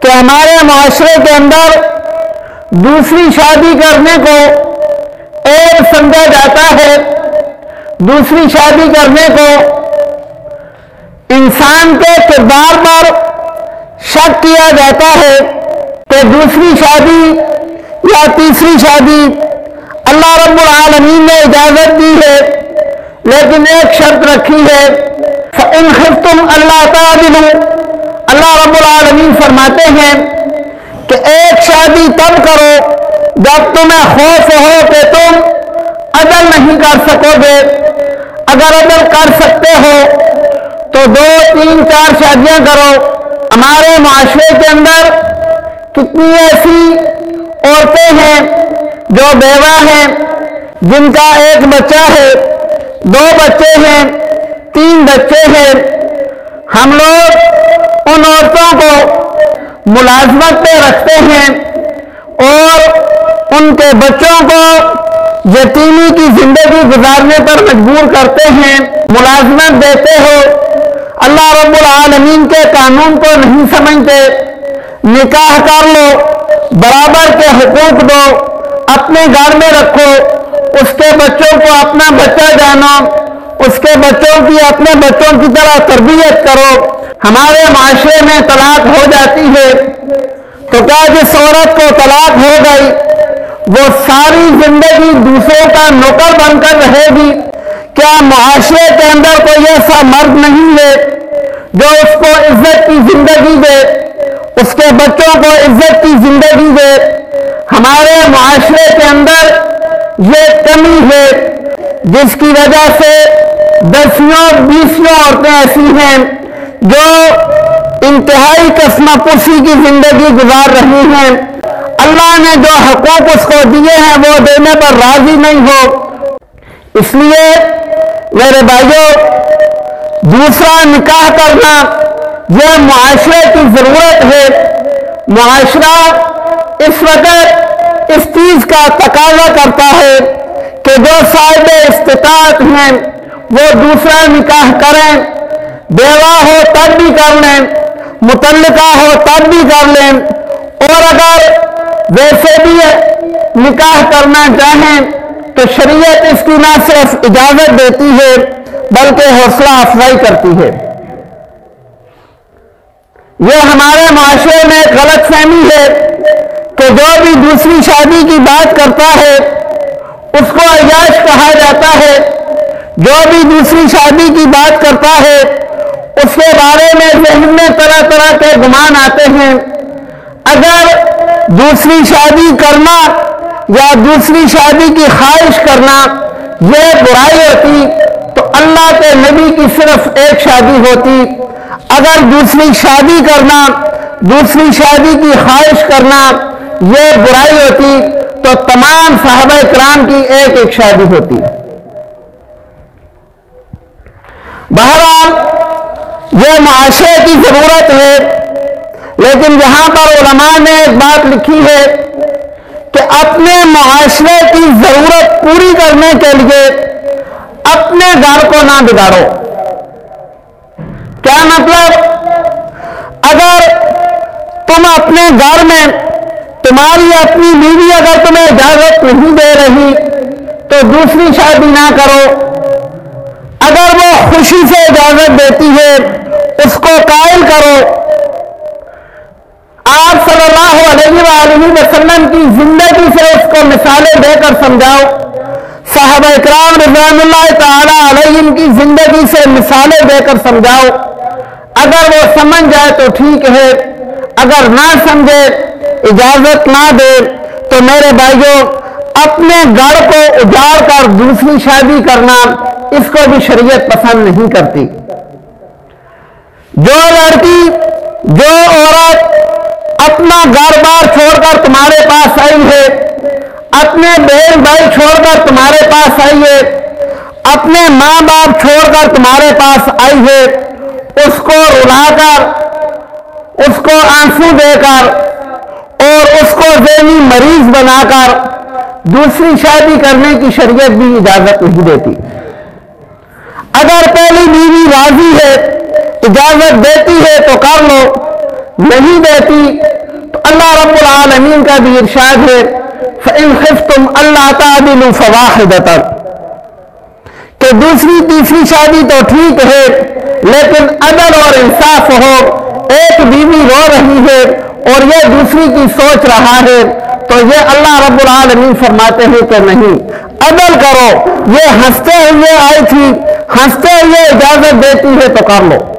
کہ ہمارے معاشرے کے اندر دوسری شادی کرنے کو عیب سمجھا جاتا ہے، دوسری شادی کرنے کو انسان کے کردار پر شک کیا جاتا ہے کہ دوسری شادی یا تیسری شادی اللہ رب العالمین نے اجازت دی ہے، لیکن ایک شرط رکھی ہے، فَإِنْ خِفْتُمْ أَلَّا تَعْدِلُوا۔ اللہ رب العالمین فرماتے ہیں کہ ایک شادی تب کرو جب تمہیں خوف ہو کہ تم عدل نہیں کر سکو گے۔ اگر عدل کر سکتے ہو تو 2 3 4 شادیاں کرو۔ ہمارے معاشرے کے اندر کتنی ایسی عورتیں ہیں جو بیوہ ہیں، جن کا 1 بچہ ہے، 2 بچے ہیں، 3 بچے ہیں۔ ہم لوگ ان عورتوں کو ملازمت پہ رکھتے ہیں اور ان کے بچوں کو یتیمی کی زندگی گزارنے پر مجبور کرتے ہیں، ملازمت دیتے ہو، اللہ رب العالمین کے قانون کو نہیں سمجھتے، نکاح کر لو، برابر کے حقوق دو، اپنے گھر میں رکھو، اس کے بچوں کو اپنا بچہ جانو، اس کے بچوں کی اپنے بچوں کی طرح تربیت کرو۔ ہمارے معاشرے میں طلاق ہو جاتی ہے تو کیا جس عورت کو طلاق ہو گئی وہ ساری زندگی دوسروں کا نوکر بن کر رہے گی؟ کیا معاشرے کے اندر کوئی ایسا مرد نہیں ہے جو اس کو عزت کی زندگی دے، اس کے بچوں کو عزت کی زندگی دے؟ ہمارے معاشرے کے اندر یہ کمی ہے جس کی وجہ سے 10 20 عورتیں ایسی ہیں جو انتہائی کسمپرسی کی زندگی گزار رہی ہیں۔ اللہ نے جو حقوق اس کو دیے ہیں وہ دینے پر راضی نہیں ہو۔ اس لیے میرے بھائیوں، دوسرا نکاح کرنا یہ معاشرے کی ضرورت ہے۔ معاشرہ اس وقت اس چیز کا تقاضا کرتا ہے کہ جو صاحب استطاعت ہیں وہ دوسرا نکاح کریں، بیوہ ہو تب بھی کر لیں، مطلقہ ہو تب بھی کر لیں، اور اگر ویسے بھی نکاح کرنا چاہیں تو شریعت اس کی نہ صرف اجازت دیتی ہے بلکہ حوصلہ افزائی کرتی ہے۔ یہ ہمارے معاشرے میں ایک غلط فہمی ہے کہ جو بھی دوسری شادی کی بات کرتا ہے اس کو عیاش کہا جاتا ہے، جو بھی دوسری شادی کی بات کرتا ہے اس کے بارے میں ذہن میں طرح طرح کے گمان آتے ہیں۔ اگر دوسری شادی کرنا یا دوسری شادی کی خواہش کرنا یہ برائی ہوتی تو اللہ کے نبی کی صرف 1 شادی ہوتی۔ اگر دوسری شادی کرنا، دوسری شادی کی خواہش کرنا یہ برائی ہوتی تو تمام صحابہ کرام کی 1 شادی ہوتی۔ بہرحال یہ معاشرے کی ضرورت ہے، لیکن یہاں پر علماء نے ایک بات لکھی ہے کہ اپنے معاشرے کی ضرورت پوری کرنے کے لیے اپنے گھر کو نہ بگاڑو۔ کیا مطلب؟ اگر تم اپنے گھر میں تمہاری اپنی بیوی اگر تمہیں اجازت نہیں دے رہی تو دوسری شادی نہ کرو۔ اگر وہ خوشی سے اجازت دیتی ہے اس کو قائل کرو۔ آپ صلی اللہ علیہ وآلہ وسلم کی زندگی سے اس کو مثالیں دے کر سمجھاؤ، صحابہ کرام رضوان اللہ تعالی علیہم کی زندگی سے مثالیں دے کر سمجھاؤ۔ اگر وہ سمجھ جائے تو ٹھیک ہے، اگر نہ سمجھے، اجازت نہ دے تو میرے بھائیوں اپنے گھر کو اجاڑ کر دوسری شادی کرنا اس کو بھی شریعت پسند نہیں کرتی۔ جو لڑکی، جو عورت اپنا گھر بار چھوڑ کر تمہارے پاس آئی ہے، اپنے بہن بھائی چھوڑ کر تمہارے پاس آئی ہے، اپنے ماں باپ چھوڑ کر تمہارے پاس آئی ہے، اس کو رلا کر، اس کو آنسو دے کر اور اس کو ذہنی مریض بنا کر دوسری شادی کرنے کی شریعت بھی اجازت نہیں دیتی۔ اگر پہلی بیوی راضی ہے، اجازت دیتی ہے تو کر لو، نہیں دیتی اللہ رب العالمین کا بھی ارشاد ہے فَإِنْ خِفْتُمْ أَلَّا تَعْدِلُوا فَوَاحِدَةً کہ دوسری تیسری شادی تو ٹھیک ہے لیکن عدل اور انصاف ہو، ایک بیوی رو رہی ہے اور یہ دوسری کی سوچ رہا ہے تو یہ اللہ رب العالمین فرماتے ہیں کہ نہیں، عدل کرو، یہ ہنستے ہوئے آئی تھی، ہنستے ہوئے اجازت دیتی ہے تو کر لو۔